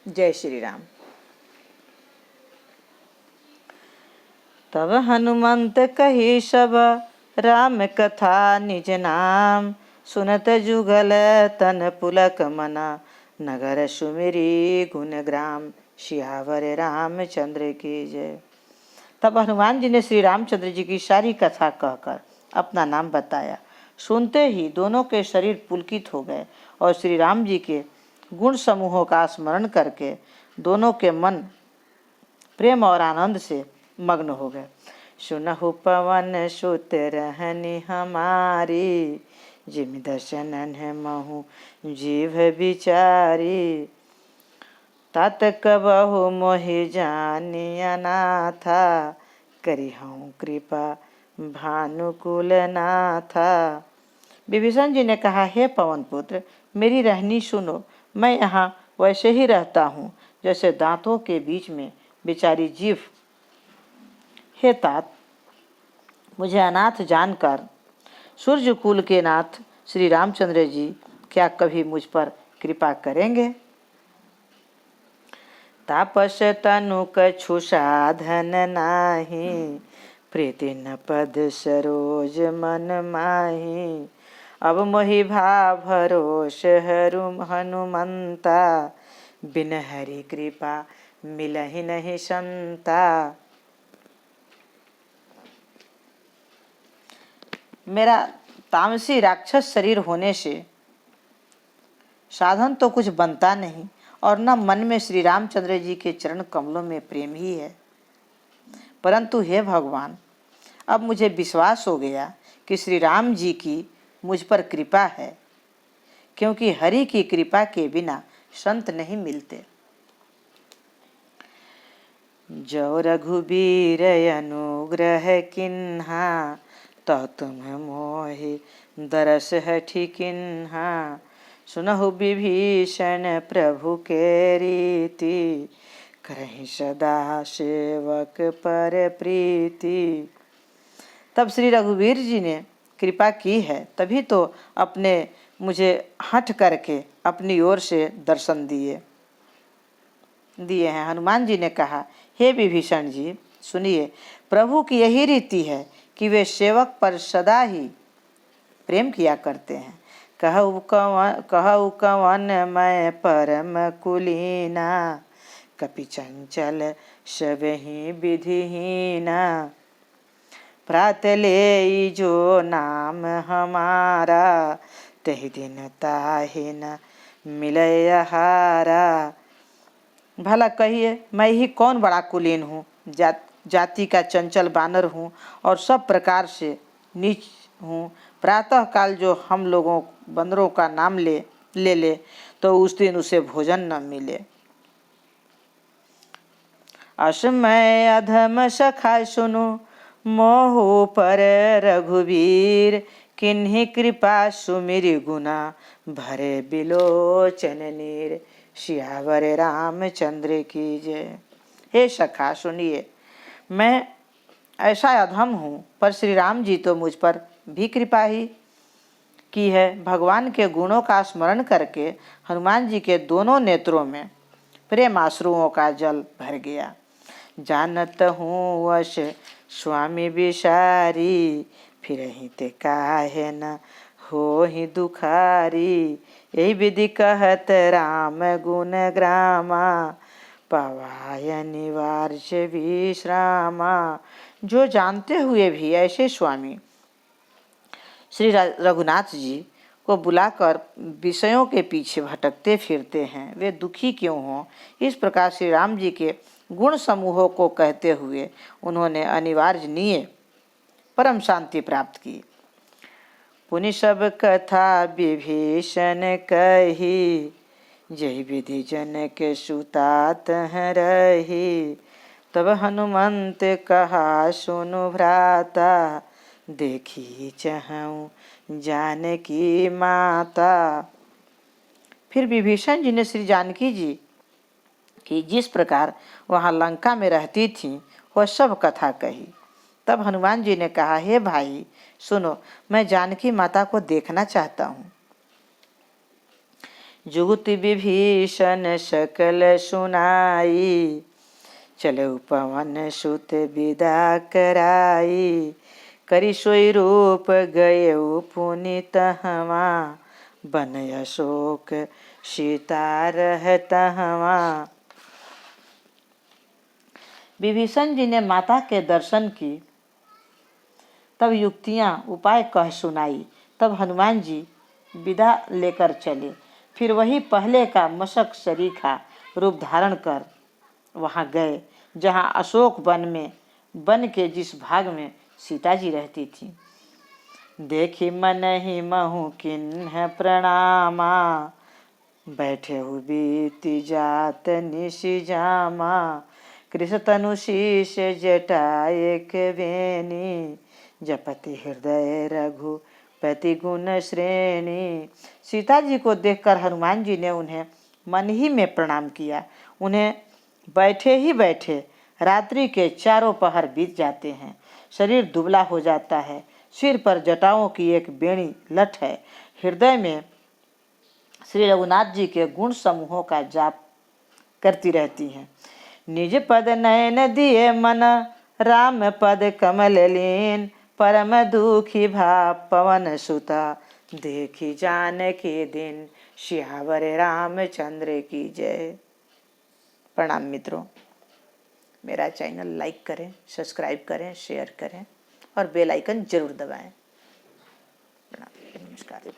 जय श्री राम। तब हनुमंत कही सब राम कथा निज नाम, सुनत जुगल तन पुलक मना, नगर सुमिरी गुण ग्राम, सियावर रामचंद्र की जय। तब हनुमान जी ने श्री रामचंद्र जी की सारी कथा कहकर अपना नाम बताया। सुनते ही दोनों के शरीर पुलकित हो गए और श्री राम जी के गुण समूहों का स्मरण करके दोनों के मन प्रेम और आनंद से मग्न हो गए। सुनहु पवन सुत रहनि हमारी, जिमि दर्शनन महु जीव बिचारी, तात कबहु मोहि जानि अनाथा, करिहउँ कृपा भानुकुल नाथा। विभीषण जी ने कहा, हे पवन पुत्र, मेरी रहनी सुनो। मैं यहाँ वैसे ही रहता हूँ जैसे दांतों के बीच में बेचारी जीभ। हे तात, मुझे अनाथ जानकर सूर्यकुल के नाथ श्री रामचंद्र जी क्या कभी मुझ पर कृपा करेंगे? तापस तनु कछु साधन नाही, प्रीति न पद सरोज मन माही, अब मोहि भाव भरोस हनुमंता, बिन हरि कृपा मिलहि नहीं संता। मेरा तामसी राक्षस शरीर होने से साधन तो कुछ बनता नहीं और न मन में श्री रामचंद्र जी के चरण कमलों में प्रेम ही है। परंतु हे भगवान, अब मुझे विश्वास हो गया कि श्री राम जी की मुझ पर कृपा है, क्योंकि हरि की कृपा के बिना संत नहीं मिलते। जो रघुबीर अनुग्रह किन्हा, तो तुम मोहि दरस हठि किन्हा, सुनहु विभीषण प्रभु के रीति, करहि सदा सेवक पर प्रीति। तब श्री रघुवीर जी ने कृपा की है, तभी तो अपने मुझे हठ करके अपनी ओर से दर्शन दिए हैं। हनुमान जी ने कहा, हे विभीषण जी, सुनिए, प्रभु की यही रीति है कि वे सेवक पर सदा ही प्रेम किया करते हैं। कहु कवन मैं परम कुलीना, कपि चंचल सबहि विधिहीना, प्रात ले जो नाम हमारा, तहि दिन ताहि न मिलय हारा। भला कहिए, मैं ही कौन बड़ा कुलीन हूँ? जाति का चंचल बानर हूँ और सब प्रकार से नीच हूँ। प्रातः काल जो हम लोगों बंदरों का नाम ले तो उस दिन उसे भोजन न मिले। असमय अधम सखा सुनो, मोहु पर रघुवीर, किन्हीं कृपा सुमिरि गुना, भरे बिलोचन नीर, सियावर रामचंद्र की जय। हे सखा, सुनिए, मैं ऐसा अधम हूँ, पर श्री राम जी तो मुझ पर भी कृपा ही की है। भगवान के गुणों का स्मरण करके हनुमान जी के दोनों नेत्रों में प्रेम आश्रुओं का जल भर गया। जानत हूँ वश स्वामी विसारी, फिरहि ते काहे न होहि दुखारी, यही विधि कहत राम गुण ग्रामा, पवाय निवार्य विश्रामा। जो जानते हुए भी ऐसे स्वामी श्री रघुनाथ जी को बुलाकर विषयों के पीछे भटकते फिरते हैं, वे दुखी क्यों हों? इस प्रकार श्री राम जी के गुण समूहों को कहते हुए उन्होंने अनिवार्यनीय परम शांति प्राप्त की। पुनि सब कथा विभीषण कही, जय विधि जन के सुतात हैं रही, तब हनुमंत कहा सुनु भ्राता, देखी चहूँ जानकी माता। फिर विभीषण जी ने श्री जानकी जी की जिस प्रकार वहाँ लंका में रहती थी वह सब कथा कही। तब हनुमान जी ने कहा, हे भाई सुनो, मैं जानकी माता को देखना चाहता हूँ। जुगति विभीषण सकल सुनाई, चलो पवन सुत विदा कराई, करी सोई रूप गए पुनित हवा, बन अशोक सीता रहत हवा। विभीषण जी ने माता के दर्शन की, तब युक्तियां उपाय कह सुनाई, तब हनुमान जी विदा लेकर चले। फिर वही पहले का मशक सरीखा रूप धारण कर वहां गए जहां अशोक वन के जिस भाग में सीता जी रहती थी। देखी मन ही महु किन्ह प्रणामा, बैठे हु बीती जात निशि जामा, कृष तनु शीश जटा एक बेनी, जपति हृदय रघुपति गुण श्रेणी। सीता जी को देखकर हनुमान जी ने उन्हें मन ही में प्रणाम किया। उन्हें बैठे ही बैठे रात्रि के चारों पहर बीत जाते हैं। शरीर दुबला हो जाता है, सिर पर जटाओं की एक बेणी लठ है। हृदय में श्री रघुनाथ जी के गुण समूहों का जाप करती रहती हैं। निज पद नयन दिए मन, राम पद कमल लीन, परम दुखी भाव पवन सुता, देखी जानकी दिन, सियावर रामचंद्र की जय। प्रणाम मित्रों, मेरा चैनल लाइक करें, सब्सक्राइब करें, शेयर करें और बेल आइकन जरूर दबाएं। प्रणाम, नमस्कार।